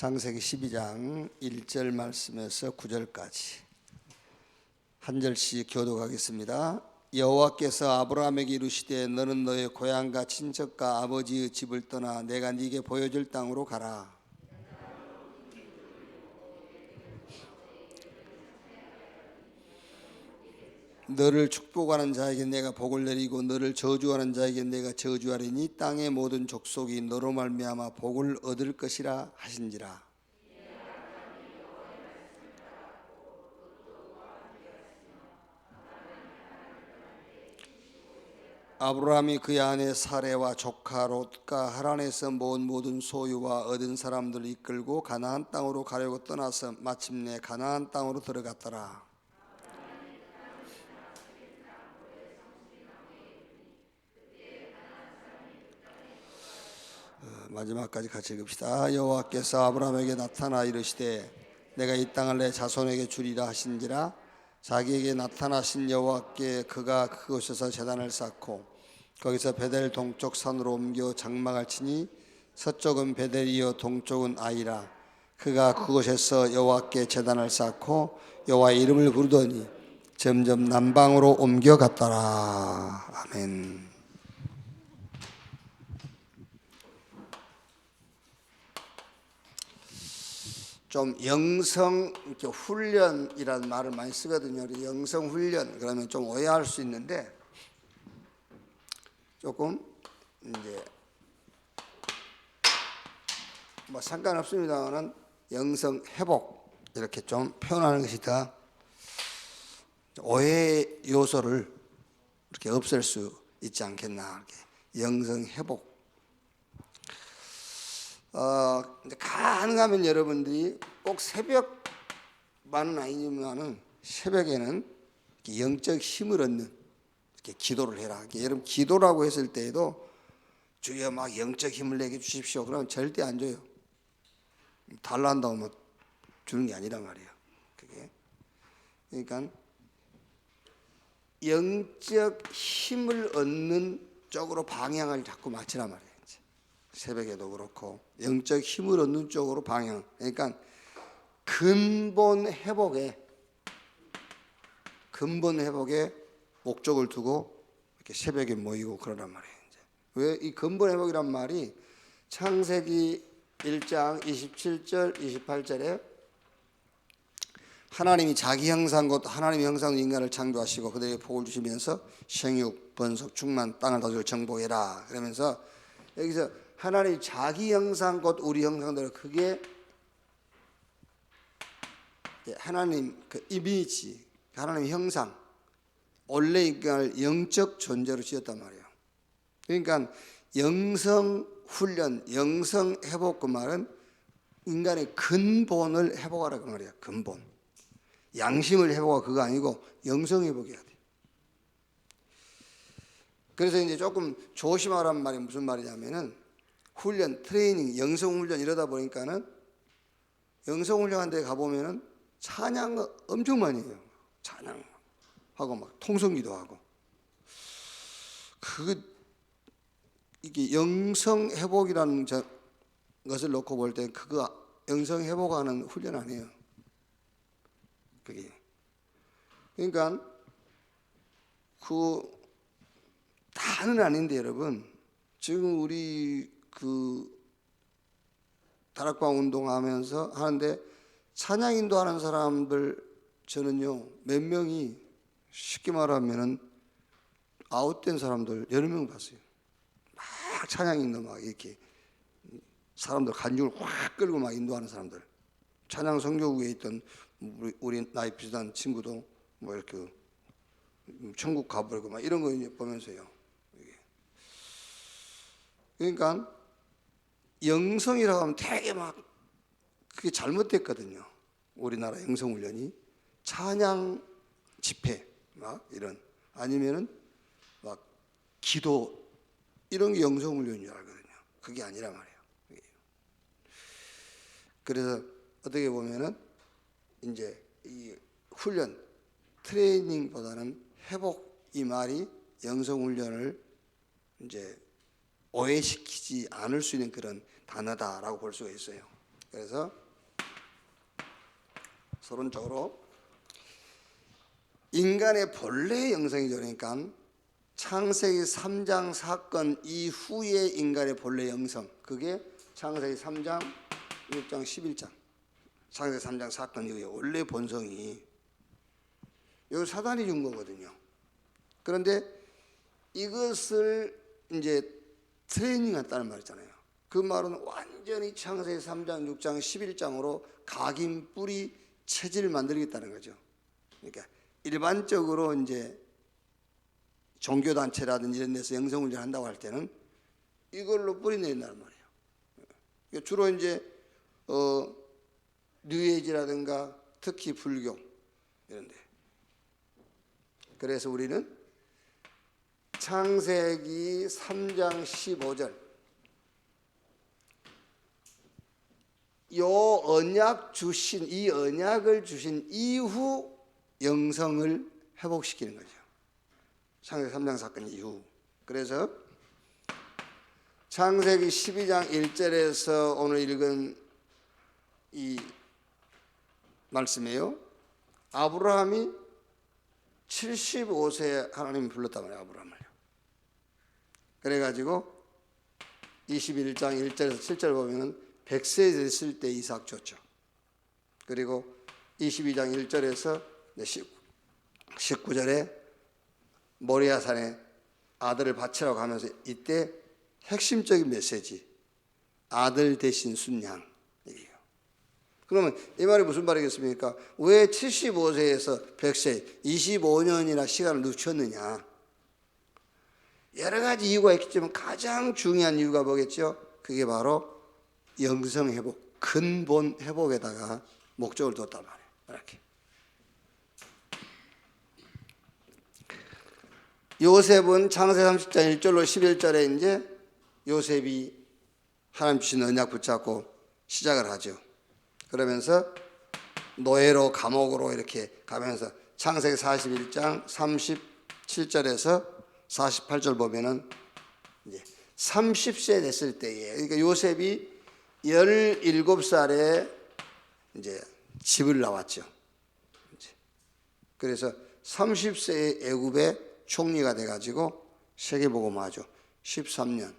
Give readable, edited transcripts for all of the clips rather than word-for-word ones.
창세기 12장 1절 말씀에서 9절까지 한 절씩 교독하겠습니다. 여호와께서 아브라함에게 이르시되 너는 너의 고향과 친척과 아버지의 집을 떠나 내가 네게 보여줄 땅으로 가라. 너를 축복하는 자에게 내가 복을 내리고 너를 저주하는 자에게 내가 저주하리니 땅의 모든 족속이 너로 말미암아 복을 얻을 것이라 하신지라. 아브라함이 그의 아내 사레와 조카 롯과 하란에서 모은 모든 소유와 얻은 사람들을 이끌고 가나안 땅으로 가려고 떠나서 마침내 가나안 땅으로 들어갔더라. 마지막까지 같이 읽읍시다. 여호와께서 아브라함에게 나타나 이르시되 내가 이 땅을 내 자손에게 주리라 하신지라. 자기에게 나타나신 여호와께 그가 그곳에서 제단을 쌓고 거기서 베델 동쪽 산으로 옮겨 장막을 치니 서쪽은 베델이요 동쪽은 아이라. 그가 그곳에서 여호와께 제단을 쌓고 여호와의 이름을 부르더니 점점 남방으로 옮겨갔더라. 아멘. 좀 영성 훈련이라는 말을 많이 쓰거든요. 우리 영성 훈련 그러면 좀 오해할 수 있는데 조금 이제 뭐 상관없습니다만은 영성 회복 이렇게 좀 표현하는 것이 더 오해 요소를 이렇게 없앨 수 있지 않겠나. 이렇게 영성 회복. 이제 가능하면 여러분들이 꼭 새벽만은 아니지만은 새벽에는 영적 힘을 얻는 이렇게 기도를 해라. 여러분 기도라고 했을 때에도 주여 막 영적 힘을 내게 주십시오. 그러면 절대 안 줘요. 달라 한다고 뭐 주는 게 아니란 말이에요. 그게 그러니까 영적 힘을 얻는 쪽으로 방향을 자꾸 맞추란 말이에요. 새벽에도 그렇고 영적 힘을 얻는 쪽으로 방향. 그러니까 근본 회복에 목적을 두고 이렇게 새벽에 모이고 그러란 말이에요. 왜 이 근본 회복이란 말이 창세기 1장 27절 28절에 하나님이 자기 형상 곧 하나님의 형상으로 인간을 창조하시고 그들에게 복을 주시면서 생육 번성 충만 땅을 다스리고 정복해라 그러면서 여기서 하나님 자기 형상 곧 우리 형상대로 그게 하나님 그 이미지 하나님 형상 원래 인간을 영적 존재로 지었단 말이에요. 그러니까 영성 훈련 영성 회복 그 말은 인간의 근본을 회복하라 그 말이에요. 근본 양심을 회복하고 그거 아니고 영성 회복해야 돼. 그래서 이제 조금 조심하란 말이 무슨 말이냐면은 훈련, 트레이닝, 영성훈련 이러다 보니까는 영성훈련 데 가보면은 찬양 엄청 많이 해요. 찬양하고 막 통성기도 하고. 이게 영성회복이라는 것을 놓고 볼 때 그거 영성회복하는 훈련 아니에요. 그게. 그러니까 다는 아닌데 여러분 지금 우리 다락방 운동하면서 하는데 찬양 인도하는 사람들 저는요 몇 명이 쉽게 말하면은 아웃된 사람들 여러 명 봤어요. 막 찬양 인도 막 이렇게 사람들 간증을 확 끌고 막 인도하는 사람들. 찬양 선교국에 있던 우리 나이 비슷한 친구도 뭐 이렇게 천국 가버리고 막 이런 거 보면서요. 그러니까 영성이라고 하면 되게 막 그게 잘못됐거든요. 우리나라 영성훈련이 찬양 집회 막 이런 아니면은 막 기도 이런 게 영성훈련인 줄 알거든요. 그게 아니란 말이에요. 그래서 어떻게 보면은 이제 이 훈련 트레이닝보다는 회복 이 말이 영성훈련을 이제 오해시키지 않을 수 있는 그런 단어다라고 볼 수가 있어요. 그래서 서론적으로 인간의 본래 영성이죠. 그러니까 창세기 3장 사건 이후의 인간의 본래 영성, 그게 창세기 3장, 6장, 11장, 창세기 3장 사건 이후에 원래 본성이 이거 사단이 준 거거든요. 그런데 이것을 이제 트레이닝했다는 말이잖아요. 그 말은 완전히 창세기 3장, 6장, 11장으로 각인 뿌리 체질을 만들겠다는 거죠. 그러니까 일반적으로 이제 종교단체라든지 이런 데서 영성훈련을 한다고 할 때는 이걸로 뿌리내린다는 말이에요. 그러니까 주로 이제 뉴에이지라든가 특히 불교 이런 데. 그래서 우리는 창세기 3장 15절 이 언약을 주신 이후 영성을 회복시키는 거죠. 창세기 3장 사건 이후. 그래서 창세기 12장 1절에서 오늘 읽은 이 말씀이에요. 아브라함이 75세에 하나님이 불렀단 말이에요. 아브라함을요. 그래가지고 21장 1절에서 7절 보면은 100세 됐을 때 이삭 줬죠. 그리고 22장 1절에서 19절에 모리아산에 아들을 바치라고 하면서 이때 핵심적인 메시지, 아들 대신 순양이에요. 그러면 이 말이 무슨 말이겠습니까? 왜 75세에서 100세 25년이나 시간을 늦췄느냐? 여러 가지 이유가 있겠지만 가장 중요한 이유가 뭐겠죠? 그게 바로 영성 회복, 근본 회복에다가 목적을 뒀단 말이에요. 이렇게. 요셉은 창세기 30장 1절로 11절에 이제 요셉이 하나님 주신 언약 붙잡고 시작을 하죠. 그러면서 노예로 감옥으로 이렇게 가면서 창세기 41장 37절에서 48절 보면은 이제 30세 됐을 때에, 그러니까 요셉이 17살에 이제 집을 나왔죠. 그래서 30세의 애굽의 총리가 돼가지고 세계복음화죠. 13년.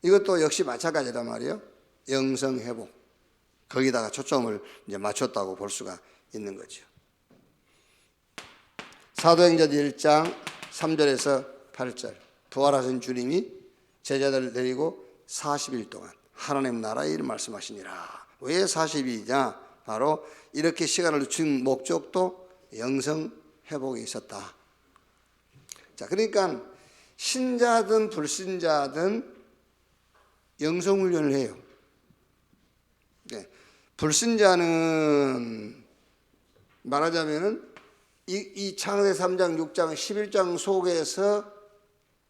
이것도 역시 마찬가지란 말이에요. 영성 회복. 거기다가 초점을 이제 맞췄다고 볼 수가 있는 거죠. 사도행전 1장 3절에서 8절. 부활하신 주님이 제자들을 데리고 40일 동안 하나님 나라의 일을 말씀하시니라. 왜 40일이냐? 바로 이렇게 시간을 늦춘 목적도 영성 회복이 있었다. 자, 그러니까 신자든 불신자든 영성 훈련을 해요. 네. 불신자는 말하자면은 이 창세기 3장, 6장, 11장 속에서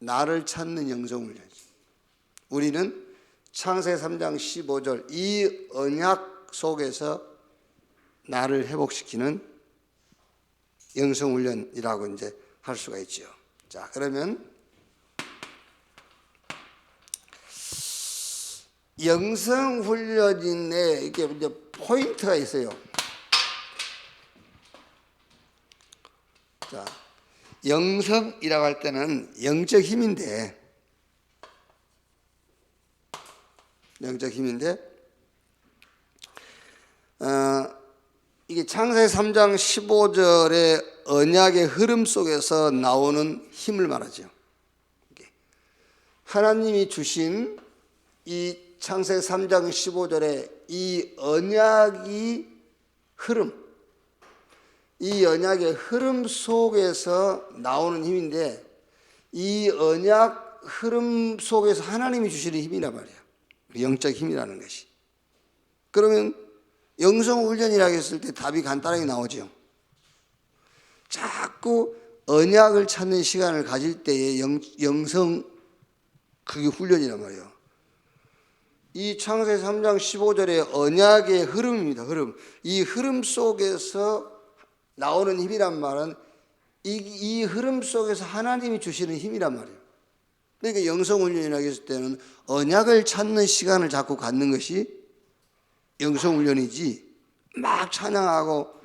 나를 찾는 영성 훈련이죠. 우리는 창세기 3장 15절 이 언약 속에서 나를 회복시키는 영성 훈련이라고 이제 할 수가 있죠. 자, 그러면 영성 훈련인데 이게 이제 포인트가 있어요. 자, 영성이라고 할 때는 영적 힘인데, 이게 창세기 3장 15절의 언약의 흐름 속에서 나오는 힘을 말하죠. 하나님이 주신 이 창세기 3장 15절의 이 언약이 흐름, 이 언약의 흐름 속에서 나오는 힘인데, 이 언약 흐름 속에서 하나님이 주시는 힘이란 말이에요. 영적 힘이라는 것이. 그러면 영성 훈련이라고 했을 때 답이 간단하게 나오죠. 자꾸 언약을 찾는 시간을 가질 때의 영성, 그게 훈련이란 말이에요. 이 창세기 3장 15절의 언약의 흐름입니다. 흐름. 이 흐름 속에서 나오는 힘이란 말은 이 흐름 속에서 하나님이 주시는 힘이란 말이에요. 그러니까 영성훈련이라고 했을 때는 언약을 찾는 시간을 자꾸 갖는 것이 영성훈련이지, 막 찬양하고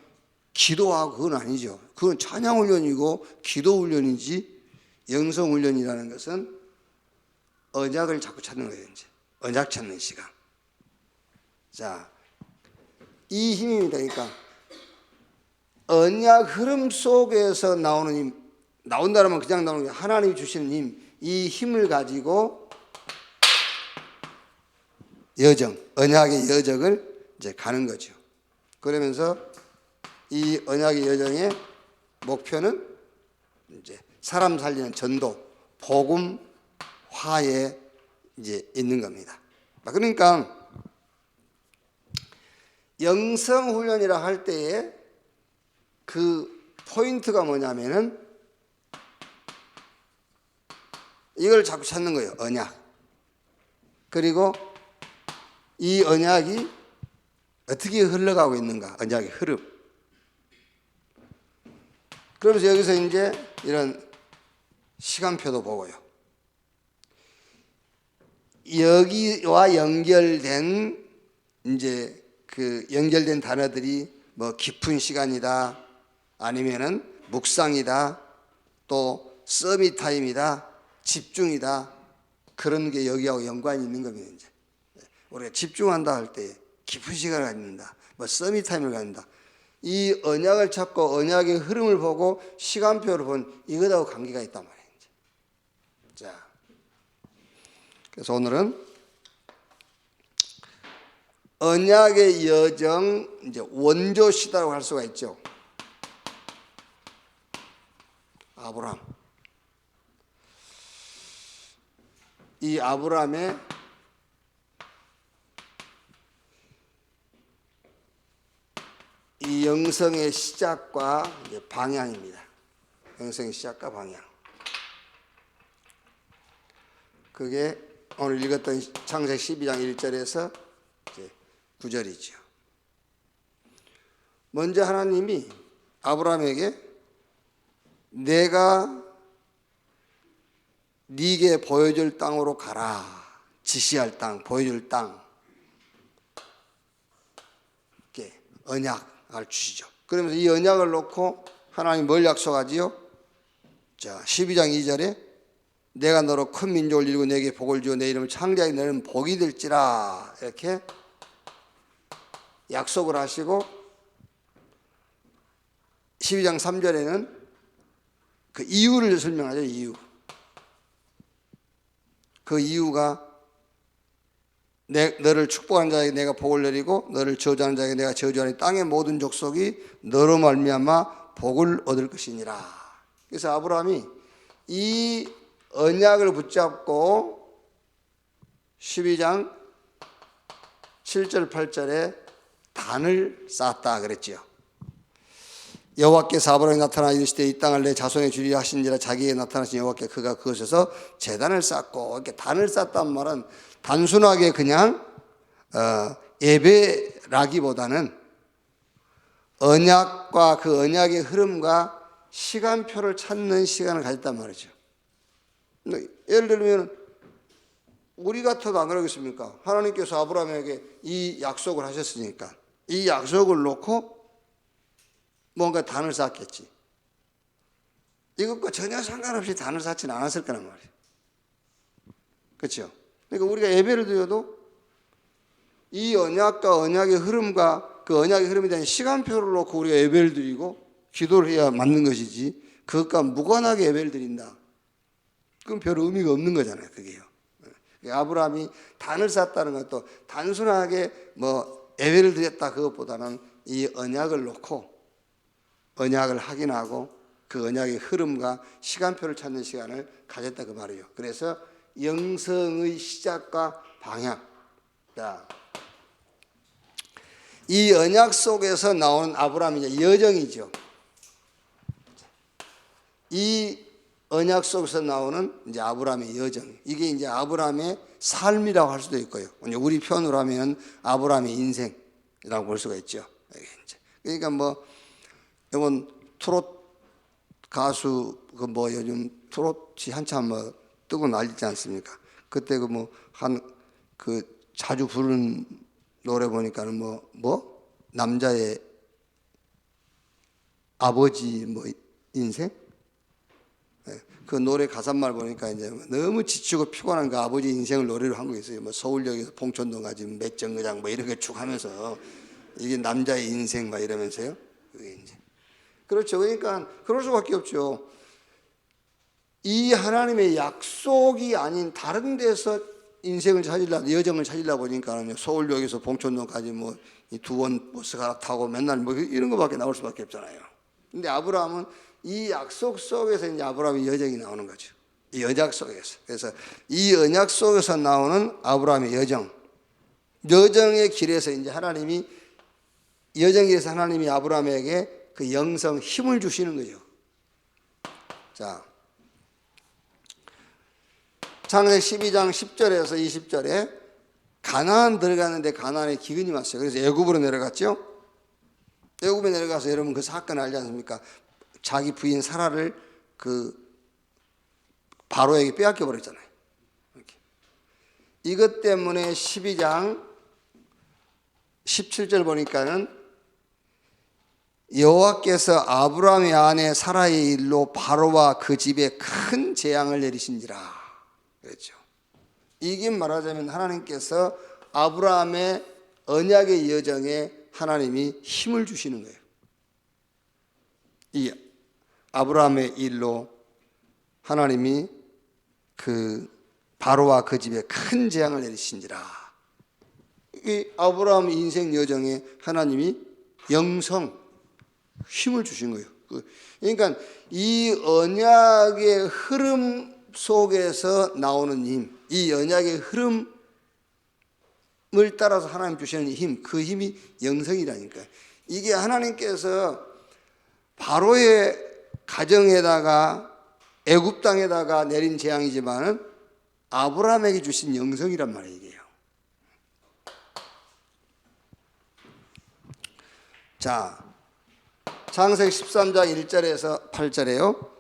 기도하고 그건 아니죠. 그건 찬양훈련이고 기도훈련이지, 영성훈련이라는 것은 언약을 자꾸 찾는 거예요. 이제 언약 찾는 시간. 자, 이 힘입니다. 그러니까 언약 흐름 속에서 나오는 힘, 나온다면 그냥 나오는 게 하나님이 주시는 힘, 이 힘을 가지고 여정, 언약의 여정을 이제 가는 거죠. 그러면서 이 언약의 여정의 목표는 이제 사람 살리는 전도, 복음화에 이제 있는 겁니다. 그러니까 영성 훈련이라 할 때에 그 포인트가 뭐냐면은 이걸 자꾸 찾는 거예요. 언약. 그리고 이 언약이 어떻게 흘러가고 있는가, 언약의 흐름. 그러면서 여기서 이제 이런 시간표도 보고요. 여기와 연결된 이제 그 연결된 단어들이 뭐 깊은 시간이다, 아니면은 묵상이다, 또 서밋 타임이다, 집중이다, 그런 게 여기하고 연관이 있는 겁니다. 이제 우리가 집중한다 할 때 깊은 시간을 갖는다, 뭐 서밋 타임을 갖는다. 이 언약을 찾고 언약의 흐름을 보고 시간표를 본 이것하고 관계가 있단 말이에요. 이제. 자, 그래서 오늘은 언약의 여정, 이제 원조 시다라고 할 수가 있죠. 아브라함. 이 아브라함의 이 영성의 시작과 이제 방향입니다. 영성의 시작과 방향. 그게 오늘 읽었던 창세기 12장 1절에서 이제 9절이죠. 먼저 하나님이 아브라함에게 내가 네게 보여줄 땅으로 가라, 지시할 땅, 보여줄 땅, 이렇게 언약을 주시죠. 그러면서 이 언약을 놓고 하나님 뭘 약속하지요? 자, 12장 2절에 내가 너로 큰 민족을 이루고 내게 복을 주어 내 이름을 창대하게 너는 복이 될지라, 이렇게 약속을 하시고 12장 3절에는 그 이유를 설명하죠. 이유. 그 이유가 너를 축복하는 자에게 내가 복을 내리고 너를 저주하는 자에게 내가 저주하니 땅의 모든 족속이 너로 말미암아 복을 얻을 것이니라. 그래서 아브라함이 이 언약을 붙잡고 12장 7절 8절에 단을 쌓았다 그랬죠. 여호와께서 아브라함에 나타나 이르시되 이 땅을 내 자손에 주리라 하신지라 자기에게 나타나신 여호와께 그가 그것에서 제단을 쌓고, 이렇게 단을 쌓았단 말은 단순하게 그냥 예배라기보다는 언약과 그 언약의 흐름과 시간표를 찾는 시간을 가졌단 말이죠. 예를 들면 우리 같아도 안 그러겠습니까? 하나님께서 아브라함에게 이 약속을 하셨으니까 이 약속을 놓고 뭔가 단을 쌓겠지. 이것과 전혀 상관없이 단을 쌓지는 않았을 거란 말이에요. 그렇죠? 그러니까 우리가 예배를 드려도 이 언약과 언약의 흐름과 그 언약의 흐름에 대한 시간표를 놓고 우리가 예배를 드리고 기도를 해야 맞는 것이지, 그것과 무관하게 예배를 드린다, 그건 별 의미가 없는 거잖아요. 그게요. 아브라함이 단을 쌓았다는 것도 단순하게 뭐 예배를 드렸다 그것보다는 이 언약을 놓고 언약을 확인하고 그 언약의 흐름과 시간표를 찾는 시간을 가졌다 그 말이에요. 그래서 영성의 시작과 방향. 자, 이 언약 속에서 나오는 아브라함의 여정이죠. 이 언약 속에서 나오는 이제 아브라함의 여정. 이게 이제 아브라함의 삶이라고 할 수도 있고요. 우리 표현으로 하면 아브라함의 인생이라고 볼 수가 있죠. 그러니까 뭐 이번 트롯 가수 그 뭐 요즘 트롯이 한참 뭐 뜨고 난리지 않습니까? 그때 자주 부르는 노래 보니까는 남자의 아버지 인생? 그 노래 가사말 보니까 이제 너무 지치고 피곤한 그 아버지 인생을 노래로 한 거 있어요. 서울역에서 봉천동 가지 몇 정거장 이런 거 쭉 하면서 이게 남자의 인생 이러면서요. 그게 이제 그렇죠. 그러니까 그럴 수밖에 없죠. 이 하나님의 약속이 아닌 다른 데서 인생을 찾으려, 여정을 찾으려 보니까는 서울역에서 봉천동까지 두 번 버스 갈아타고 맨날 이런 거밖에 나올 수밖에 없잖아요. 근데 아브라함은 이 약속 속에서 이제 아브라함의 여정이 나오는 거죠. 이 언약 속에서. 그래서 이 언약 속에서 나오는 아브라함의 여정의 길에서 이제 여정에서 하나님이 아브라함에게 그 영성 힘을 주시는 거죠. 자, 창세기 12장 10절에서 20절에 가나안 들어가는데 가나안에 기근이 왔어요. 그래서 애굽으로 내려갔죠. 애굽에 내려가서 여러분 그 사건 알지 않습니까? 자기 부인 사라를 바로에게 빼앗겨 버렸잖아요. 이것 때문에 12장 17절 보니까는 여호와께서 아브라함의 아내 사라의 일로 바로와 그 집에 큰 재앙을 내리신지라 그랬죠. 이게 말하자면 하나님께서 아브라함의 언약의 여정에 하나님이 힘을 주시는 거예요. 이 아브라함의 일로 하나님이 바로와 그 집에 큰 재앙을 내리신지라. 이 아브라함 인생 여정에 하나님이 영성 힘을 주신 거예요. 그러니까 이 언약의 흐름 속에서 나오는 힘, 이 언약의 흐름을 따라서 하나님 주시는 힘, 그 힘이 영성이라니까요. 이게 하나님께서 바로의 가정에다가 애굽 땅에다가 내린 재앙이지만은 아브라함에게 주신 영성이란 말이에요. 이게요. 자, 창세기 13장 1절에서 8절에요.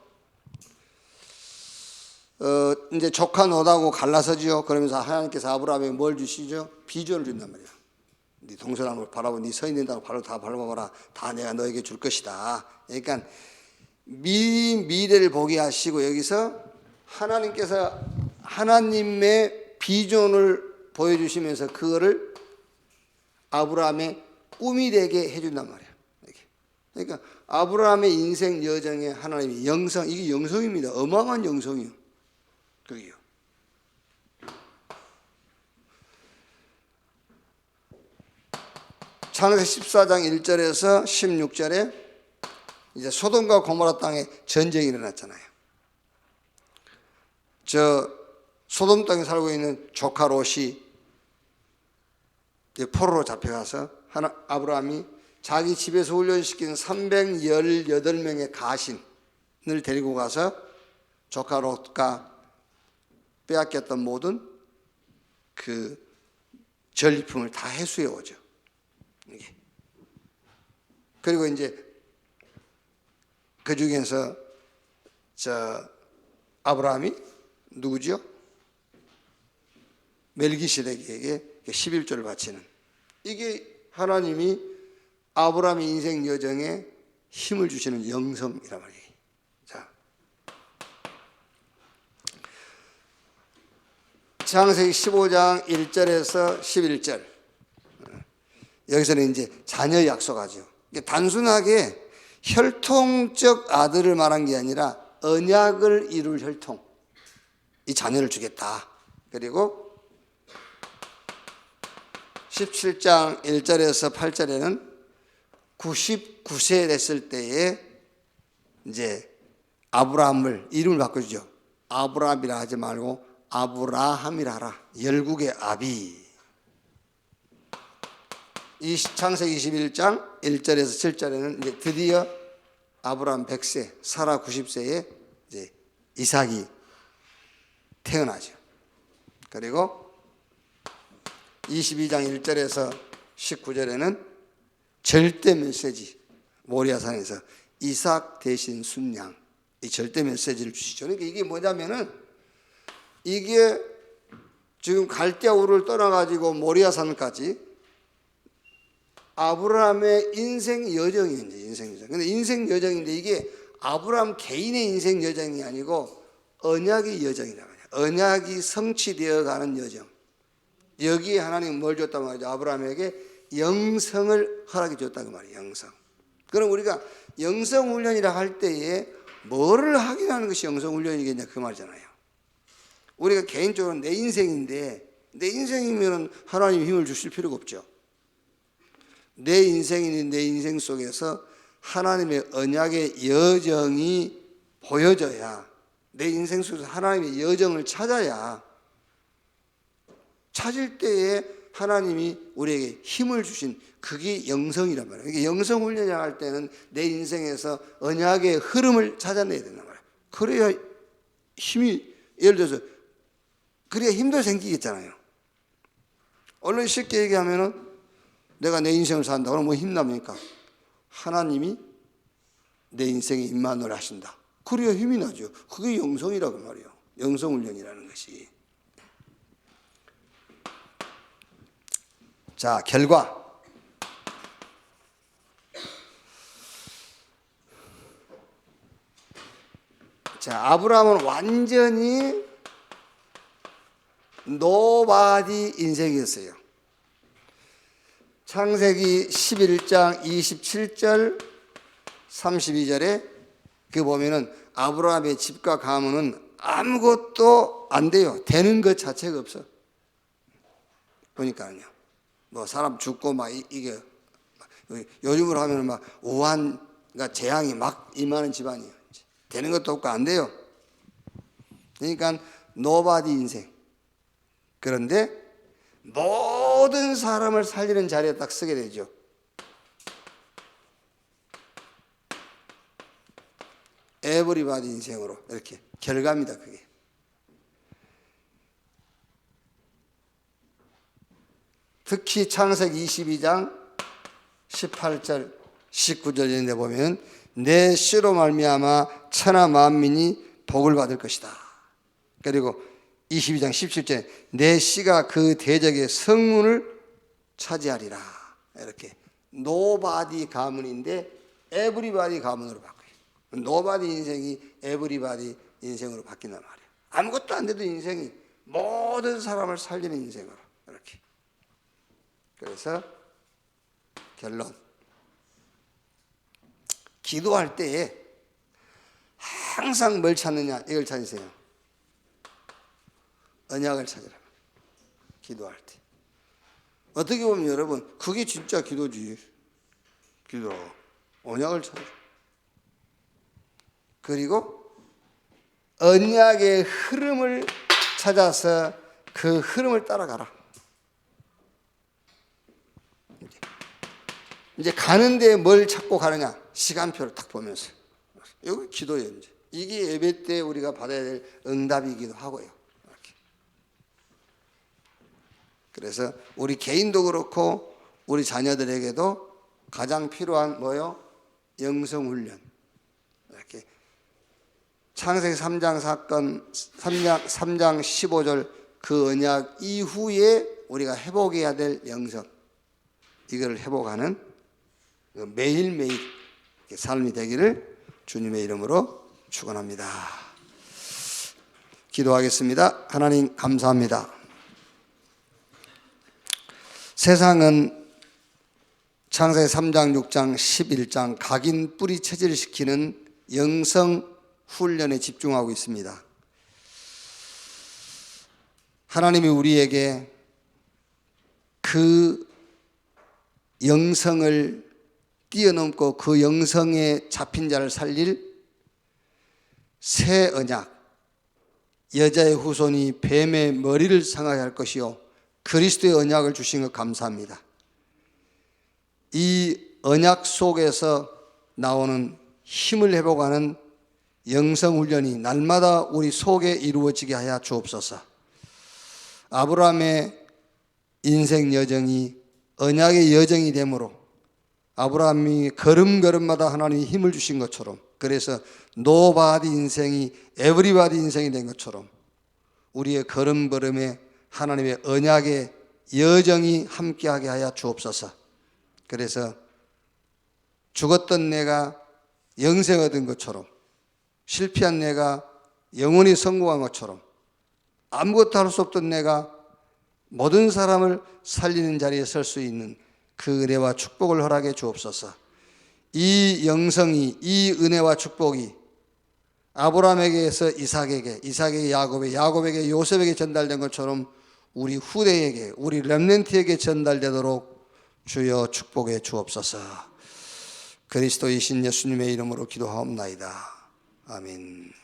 이제 조카 너다고 갈라서지요. 그러면서 하나님께서 아브라함에게 뭘 주시죠? 비전을 준단 말이에요. 네 동서남을 바라보고 네 서 있는 땅을 다 밟아봐라. 다 내가 너에게 줄 것이다. 그러니까 미래를 보게 하시고 여기서 하나님께서 하나님의 비전을 보여주시면서 그거를 아브라함의 꿈이 되게 해준단 말이에요. 그러니까 아브라함의 인생 여정에 하나님의 영성, 이게 영성입니다. 어마어마한 영성이요. 그게요. 창세기 14장 1절에서 16절에 이제 소돔과 고모라 땅에 전쟁이 일어났잖아요. 소돔 땅에 살고 있는 조카 롯이 포로로 잡혀가서 아브라함이 자기 집에서 훈련시킨 318명의 가신을 데리고 가서 조카 롯과 빼앗겼던 모든 그 전리품을 다 회수해 오죠. 그리고 이제 그 중에서 아브라함이 누구죠? 멜기세덱에게 11조를 바치는, 이게 하나님이 아브라함의 인생 여정에 힘을 주시는 영성이란 말이에요. 자, 창세기 15장 1절에서 11절. 여기서는 이제 자녀 약속하죠. 단순하게 혈통적 아들을 말한 게 아니라 언약을 이룰 혈통, 이 자녀를 주겠다. 그리고 17장 1절에서 8절에는 99세 됐을 때에 이제 아브라함을 이름을 바꿔주죠. 아브라함이라 하지 말고 아브라함이라 하라. 열국의 아비. 이 창세기 21장 1절에서 7절에는 이제 드디어 아브라함 100세, 사라 90세에 이제 이삭이 태어나죠. 그리고 22장 1절에서 19절에는 절대 메시지, 모리아산에서 이삭 대신 순양, 이 절대 메시지를 주시죠. 그러니까 이게 뭐냐면은 이게 지금 갈대아 우르를 떠나가지고 모리아산까지 아브라함의 인생 여정이죠. 인생 여정. 근데 인생 여정인데 이게 아브라함 개인의 인생 여정이 아니고 언약의 여정이라고 해요. 언약이 성취되어 가는 여정. 여기에 하나님 뭘 줬단 말이죠? 아브라함에게 영성을 허락해 줬다는 말이에요. 영성. 그럼 우리가 영성 훈련이라 할 때에 뭐를 확인하는 것이 영성 훈련이겠냐 그 말이잖아요. 우리가 개인적으로 내 인생인데 내 인생이면 하나님 힘을 주실 필요가 없죠. 내 인생이니 내 인생 속에서 하나님의 언약의 여정이 보여져야, 내 인생 속에서 하나님의 여정을 찾아야, 찾을 때에 하나님이 우리에게 힘을 주신 그게 영성이란 말이에요. 이게 영성 훈련을 할 때는 내 인생에서 언약의 흐름을 찾아내야 된단 말이에요. 그래야 힘이, 예를 들어서 그래야 힘도 생기겠잖아요. 얼른 쉽게 얘기하면은 내가 내 인생을 산다 그러면 뭐 힘납니까? 하나님이 내 인생에 임만을 하신다. 그래야 힘이 나죠. 그게 영성이라고 말이에요. 영성 훈련이라는 것이. 자, 결과. 자, 아브라함은 완전히 노바디 인생이었어요. 창세기 11장 27절 32절에 그 보면은 아브라함의 집과 가문은 아무것도 안 돼요. 되는 것 자체가 없어. 보니까요. 뭐 사람 죽고 막 이게 요즘으로 하면 막 우한, 그러니까 재앙이 막 임하는 집안이에요. 되는 것도 없고 안 돼요. 그러니까 노바디 인생. 그런데 모든 사람을 살리는 자리에 딱 서게 되죠. 에브리바디 인생으로 이렇게 결과입니다. 그게. 특히 창세기 22장 18절 19절인데 보면 내 씨로 말미암아 천하 만민이 복을 받을 것이다. 그리고 22장 17절에 내 씨가 그 대적의 성문을 차지하리라. 이렇게 노바디 가문인데 에브리바디 가문으로 바뀌어요. 노바디 인생이 에브리바디 인생으로 바뀐단 말이에요. 아무것도 안 돼도 인생이 모든 사람을 살리는 인생으로 이렇게. 그래서 결론. 기도할 때에 항상 뭘 찾느냐 이걸 찾으세요. 언약을 찾으라. 기도할 때. 어떻게 보면 여러분 그게 진짜 기도지. 기도. 언약을 찾으라. 그리고 언약의 흐름을 찾아서 그 흐름을 따라가라. 이제 가는데 뭘 찾고 가느냐? 시간표를 딱 보면서. 여기 기도예요. 이게 예배 때 우리가 받아야 될 응답이기도 하고요. 이렇게. 그래서 우리 개인도 그렇고 우리 자녀들에게도 가장 필요한 뭐요? 영성훈련. 이렇게 창세기 3장 사건 3장 15절 그 언약 이후에 우리가 회복해야 될 영성. 이걸 회복하는 매일매일 삶이 되기를 주님의 이름으로 축원합니다. 기도하겠습니다. 하나님 감사합니다. 세상은 창세기 3장 6장 11장 각인 뿌리 체질시키는 영성 훈련에 집중하고 있습니다. 하나님이 우리에게 그 영성을 뛰어넘고 그 영성에 잡힌 자를 살릴 새 언약, 여자의 후손이 뱀의 머리를 상하게 할 것이요 그리스도의 언약을 주신 것 감사합니다. 이 언약 속에서 나오는 힘을 회복하는 영성훈련이 날마다 우리 속에 이루어지게 하여 주옵소서. 아브라함의 인생 여정이 언약의 여정이 되므로 아브라함이 걸음걸음마다 하나님이 힘을 주신 것처럼, 그래서 노바디 인생이 에브리바디 인생이 된 것처럼 우리의 걸음걸음에 하나님의 언약의 여정이 함께하게 하여 주옵소서. 그래서 죽었던 내가 영생 얻은 것처럼, 실패한 내가 영원히 성공한 것처럼, 아무것도 할 수 없던 내가 모든 사람을 살리는 자리에 설 수 있는 그 은혜와 축복을 허락해 주옵소서. 이 영성이, 이 은혜와 축복이 아브라함에게서 이삭에게, 이삭에게 야곱에게, 야곱에게 요셉에게 전달된 것처럼 우리 후대에게, 우리 렘넌트에게 전달되도록 주여 축복해 주옵소서. 그리스도이신 예수님의 이름으로 기도하옵나이다. 아멘.